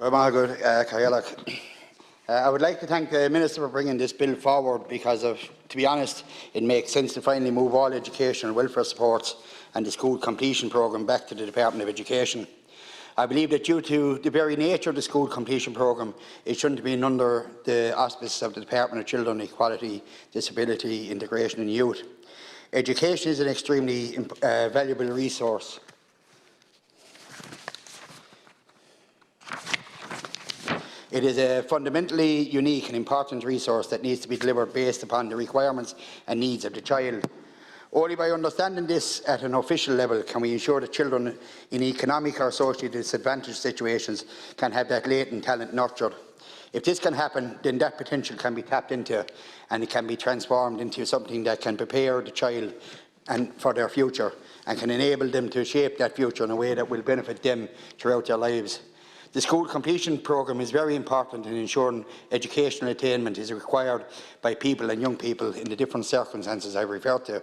I would like to thank the Minister for bringing this bill forward because, to be honest, it makes sense to finally move all education and welfare supports and the school completion programme back to the Department of Education. I believe that due to the very nature of the school completion programme, it shouldn't have been under the auspices of the Department of Children, Equality, Disability, Integration and Youth. Education is an extremely valuable resource. It is a fundamentally unique and important resource that needs to be delivered based upon the requirements and needs of the child. Only by understanding this at an official level can we ensure that children in economic or socially disadvantaged situations can have that latent talent nurtured. If this can happen, then that potential can be tapped into and it can be transformed into something that can prepare the child for their future and can enable them to shape that future in a way that will benefit them throughout their lives. The school completion programme is very important in ensuring educational attainment is required by people and young people in the different circumstances I referred to.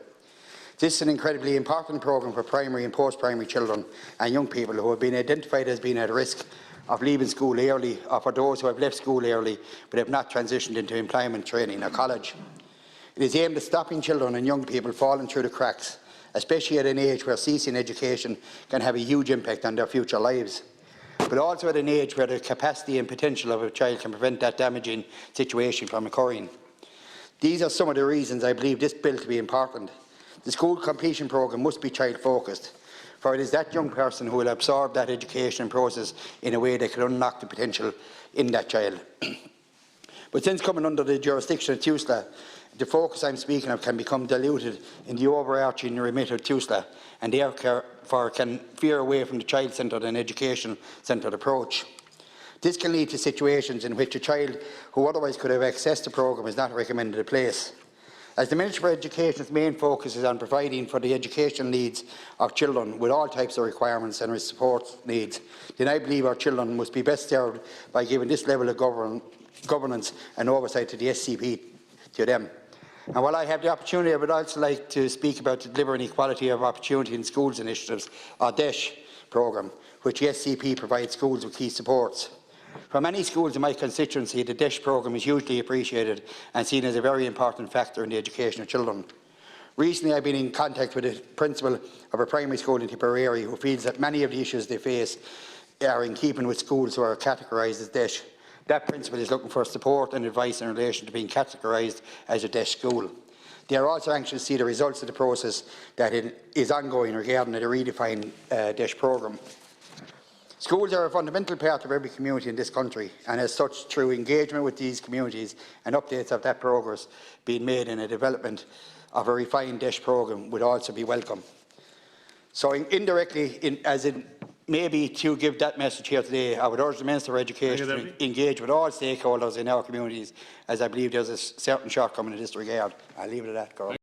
This is an incredibly important programme for primary and post-primary children and young people who have been identified as being at risk of leaving school early, or for those who have left school early but have not transitioned into employment, training or college. It is aimed at stopping children and young people falling through the cracks, especially at an age where ceasing education can have a huge impact on their future lives, but also at an age where the capacity and potential of a child can prevent that damaging situation from occurring. These are some of the reasons I believe this bill to be important. The school completion programme must be child-focused, for it is that young person who will absorb that education process in a way that can unlock the potential in that child. But since coming under the jurisdiction of TUSLA, the focus I am speaking of can become diluted in the overarching remit of TUSLA and therefore can veer away from the child-centred and education-centred approach. This can lead to situations in which a child who otherwise could have accessed the programme is not recommended a place. As the Minister for Education's main focus is on providing for the educational needs of children with all types of requirements and support needs, then I believe our children must be best served by giving this level of governance and oversight to the SCP to them. And while I have the opportunity, I would also like to speak about the Delivering Equality of Opportunity in Schools initiatives, or DESH programme, which the SCP provides schools with key supports. For many schools in my constituency, the DESH programme is hugely appreciated and seen as a very important factor in the education of children. Recently, I have been in contact with the principal of a primary school in Tipperary who feels that many of the issues they face are in keeping with schools who are categorised as DESH. That principal is looking for support and advice in relation to being categorised as a DESH school. They are also anxious to see the results of the process that is ongoing regarding the redefined DESH programme. Schools are a fundamental part of every community in this country, and as such, through engagement with these communities and updates of that progress being made in a development of a refined DESH programme would also be welcome. So indirectly, as in maybe to give that message here today, I would urge the Minister for Education to engage with all stakeholders in our communities, as I believe there is a certain shortcoming in this regard. I'll leave it at that, Carl.